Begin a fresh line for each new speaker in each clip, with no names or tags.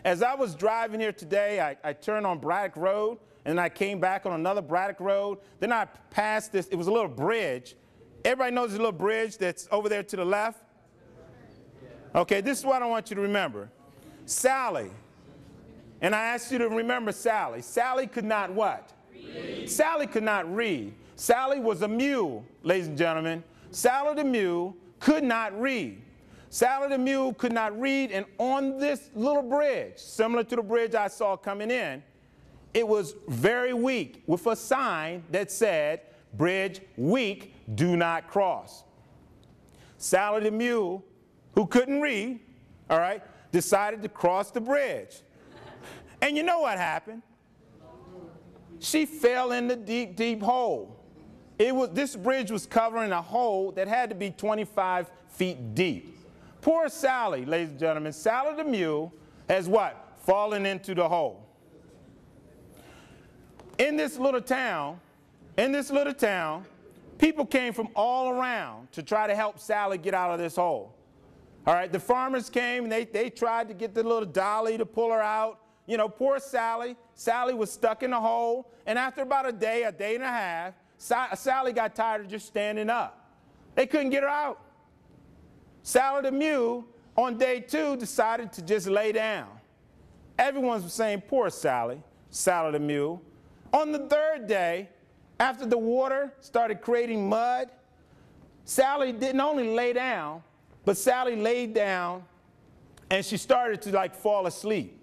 As I was driving here today, I turned on Braddock Road, and I came back on another Braddock Road. Then I passed this. It was a little bridge. Everybody knows the little bridge that's over there to the left? Okay, this is what I want you to remember. Sally. And I asked you to remember Sally. Sally could not what? Read. Sally could not read. Sally was a mule, ladies and gentlemen. Sally the mule could not read. Sally the mule could not read, and on this little bridge, similar to the bridge I saw coming in, it was very weak with a sign that said, "Bridge weak, do not cross." Sally the mule, who couldn't read, all right, decided to cross the bridge. And you know what happened? She fell in the deep, deep hole. This bridge was covering a hole that had to be 25 feet deep. Poor Sally, ladies and gentlemen. Sally the mule has what? Fallen into the hole. In this little town, people came from all around to try to help Sally get out of this hole. All right, the farmers came, and they tried to get the little dolly to pull her out. You know, poor Sally. Sally was stuck in the hole, and after about a day and a half, Sally got tired of just standing up. They couldn't get her out. Sally the mule, on day 2, decided to just lay down. Everyone was saying, poor Sally, Sally the mule. On the 3rd day, after the water started creating mud, Sally didn't only lay down, but Sally laid down, and she started to like fall asleep.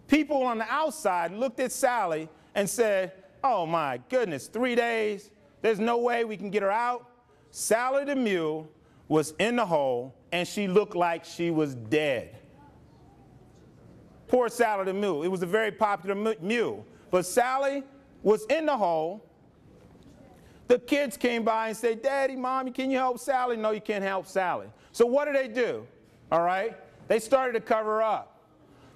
People on the outside looked at Sally and said, oh my goodness, 3 days, there's no way we can get her out. Sally the mule was in the hole, and she looked like she was dead. Poor Sally the mule. It was a very popular mule. But Sally was in the hole. The kids came by and said, Daddy, Mommy, can you help Sally? No, you can't help Sally. So what do? All right? They started to cover her up.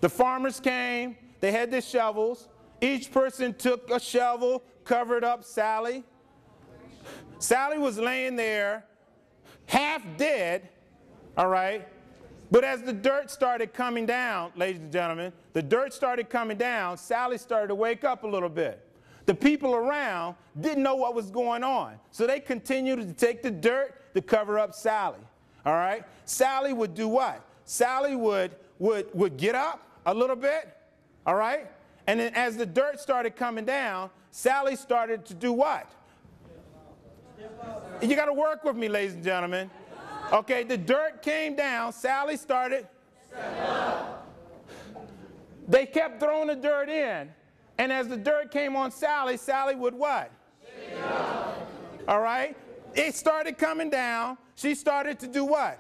The farmers came. They had their shovels. Each person took a shovel, covered up Sally. Sally was laying there, half dead, all right? But as the dirt started coming down, ladies and gentlemen, the dirt started coming down, Sally started to wake up a little bit. The people around didn't know what was going on, so they continued to take the dirt to cover up Sally, all right? Sally would do what? Sally would get up a little bit, all right? And then as the dirt started coming down, Sally started to do what? You got to work with me, ladies and gentlemen. Okay, the dirt came down. Sally started. They kept throwing the dirt in. And as the dirt came on Sally, Sally would what? All right? It started coming down. She started to do what?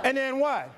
And then what?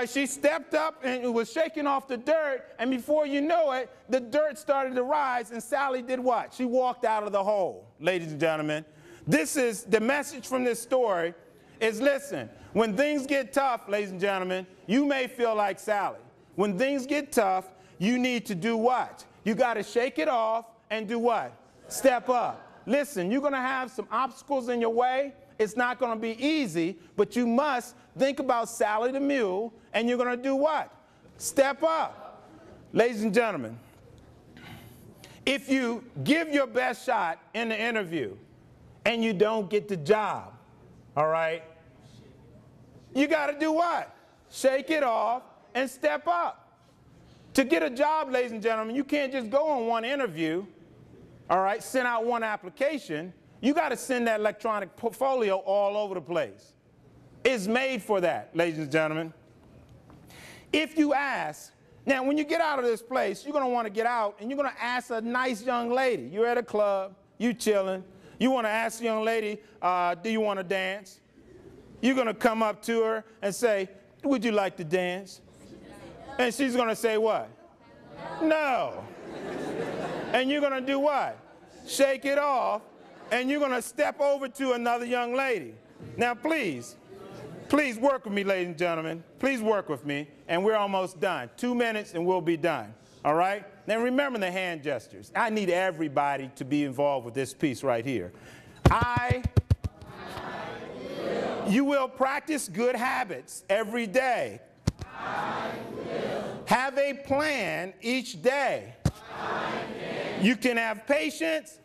She stepped up and was shaking off the dirt, and before you know it, the dirt started to rise, and Sally did what? She walked out of the hole, ladies and gentlemen. This is the message from this story is, listen, when things get tough, ladies and gentlemen, you may feel like Sally. When things get tough, you need to do what? You got to shake it off and do what? Step up. Listen, you're going to have some obstacles in your way. It's not going to be easy, but you must think about Sally the mule, and you're going to do what? Step up. Ladies and gentlemen, if you give your best shot in the interview and you don't get the job, all right, you got to do what? Shake it off and step up. To get a job, ladies and gentlemen, you can't just go on one interview, all right, send out one application. You got to send that electronic portfolio all over the place. It's made for that, ladies and gentlemen. If you ask, now when you get out of this place, you're going to want to get out, and you're going to ask a nice young lady. You're at a club, you chilling. You want to ask the young lady, do you want to dance? You're going to come up to her and say, would you like to dance? And she's going to say what? No. And you're going to do what? Shake it off. And you're going to step over to another young lady. Now, please work with me, ladies and gentlemen. Please work with me, and we're almost done. 2 minutes, and we'll be done, all right? Now, remember the hand gestures. I need everybody to be involved with this piece right here. You will practice good habits every day. I will Have a plan each day. You can have patience.